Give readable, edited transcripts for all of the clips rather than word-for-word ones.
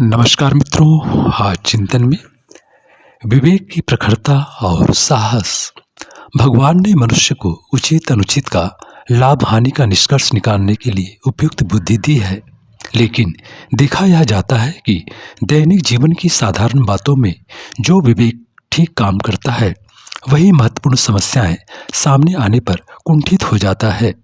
नमस्कार मित्रों, आज चिंतन में विवेक की प्रखरता और साहस। भगवान ने मनुष्य को उचित अनुचित का लाभ हानि का निष्कर्ष निकालने के लिए उपयुक्त बुद्धि दी है, लेकिन देखा यह जाता है कि दैनिक जीवन की साधारण बातों में जो विवेक ठीक काम करता है वही महत्वपूर्ण समस्याएं सामने आने पर कुंठित हो जाता है।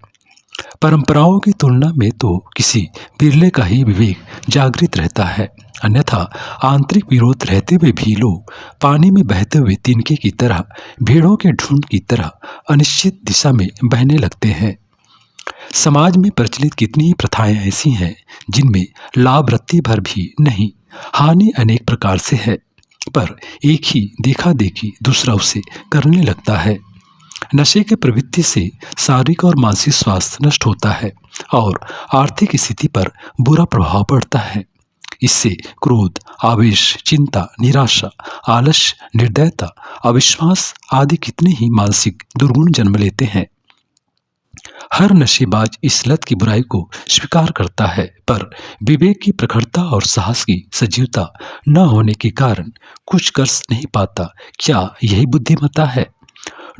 परंपराओं की तुलना में तो किसी बिरले का ही विवेक जागृत रहता है, अन्यथा आंतरिक विरोध रहते हुए भी लोग पानी में बहते हुए तिनके की तरह, भेड़ों के झुंड की तरह अनिश्चित दिशा में बहने लगते हैं। समाज में प्रचलित कितनी ही प्रथाएं ऐसी हैं जिनमें लाभ रत्ती भर भी नहीं, हानि अनेक प्रकार से है, पर एक ही देखा देखी दूसरा उसे करने लगता है। नशे के प्रवृत्ति से शारीरिक और मानसिक स्वास्थ्य नष्ट होता है और आर्थिक स्थिति पर बुरा प्रभाव पड़ता है। इससे क्रोध, आवेश, चिंता, निराशा, आलस्य, निर्दयता, अविश्वास आदि कितने ही मानसिक दुर्गुण जन्म लेते हैं। हर नशेबाज इस लत की बुराई को स्वीकार करता है, पर विवेक की प्रखरता और साहस की सजीवता न होने के कारण कुछ कर नहीं पाता। क्या यही बुद्धिमत्ता है?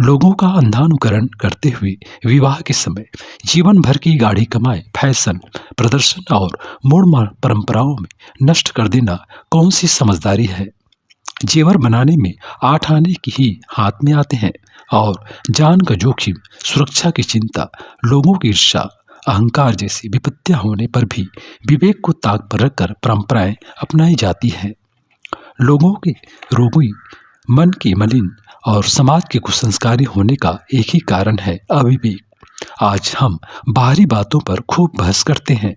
लोगों का अंधानुकरण करते हुए विवाह के समय जीवन भर की गाढ़ी कमाई, फैशन, प्रदर्शन और मूढ़ परंपराओं में नष्ट कर देना कौन सी समझदारी है? जेवर बनाने में 8 आने की ही हाथ में आते हैं और जान का जोखिम, सुरक्षा की चिंता, लोगों की ईर्ष्या, अहंकार जैसी विपत्तियां होने पर भी विवेक को ताक पर रखकर परंपराएं अपनाई जाती हैं। लोगों के रोगी मन के मलिन और समाज के कुसंस्कारी होने का एक ही कारण है, अविवेक। आज हम बाहरी बातों पर खूब बहस करते हैं,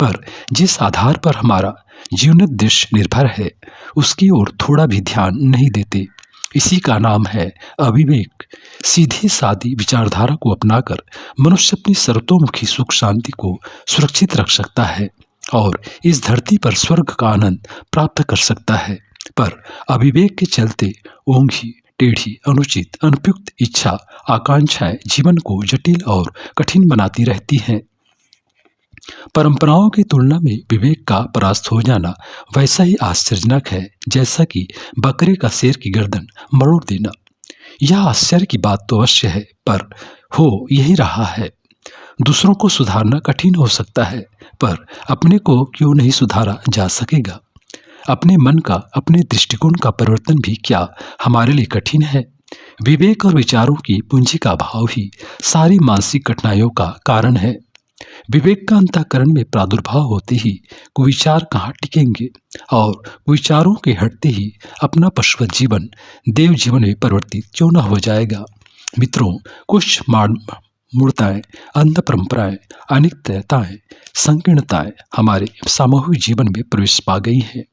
पर जिस आधार पर हमारा जीवनोद्देश्य निर्भर है उसकी ओर थोड़ा भी ध्यान नहीं देते। इसी का नाम है अविवेक। सीधी सादी विचारधारा को अपनाकर मनुष्य अपनी सर्वतोमुखी सुख शांति को सुरक्षित रख सकता है और इस धरती पर स्वर्ग का आनंद प्राप्त कर सकता है, पर अविवेक के चलते ओंघी, टेढ़ी, अनुचित, अनुपयुक्त इच्छा, आकांक्षाएं जीवन को जटिल और कठिन बनाती रहती हैं। परंपराओं की तुलना में विवेक का परास्त हो जाना वैसा ही आश्चर्यजनक है जैसा कि बकरे का शेर की गर्दन मरोड़ देना। यह आश्चर्य की बात तो अवश्य है, पर हो यही रहा है। दूसरों को सुधारना कठिन हो सकता है, पर अपने को क्यों नहीं सुधारा जा सकेगा? अपने मन का, अपने दृष्टिकोण का परिवर्तन भी क्या हमारे लिए कठिन है? विवेक और विचारों की पूंजी का अभाव ही सारी मानसिक कठिनाइयों का कारण है। विवेक का अंतःकरण में प्रादुर्भाव होते ही कुविचार कहाँ टिकेंगे, और विचारों के हटते ही अपना पशुवत जीवन देव जीवन में परिवर्तित क्यों न हो जाएगा? मित्रों, कुछ मूर्ताएं, अंध परंपराएं, अनित्यताएं, संकीर्णताएं हमारे सामूहिक जीवन में प्रवेश पा गई हैं।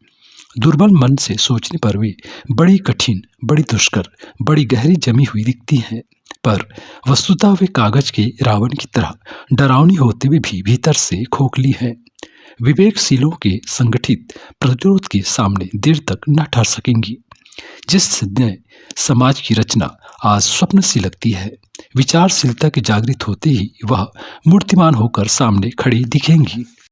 दुर्बल मन से सोचने पर वे बड़ी कठिन, बड़ी दुष्कर, बड़ी गहरी जमी हुई दिखती हैं, पर वस्तुतः वे कागज के रावण की तरह डरावनी होते हुए भी भीतर से खोखली हैं। विवेकशीलों के संगठित प्रतिरोध के सामने देर तक न ठहर सकेंगी। जिस नए समाज की रचना आज स्वप्न सी लगती है, विचारशीलता के जागृत होते ही वह मूर्तिमान होकर सामने खड़ी दिखेंगी।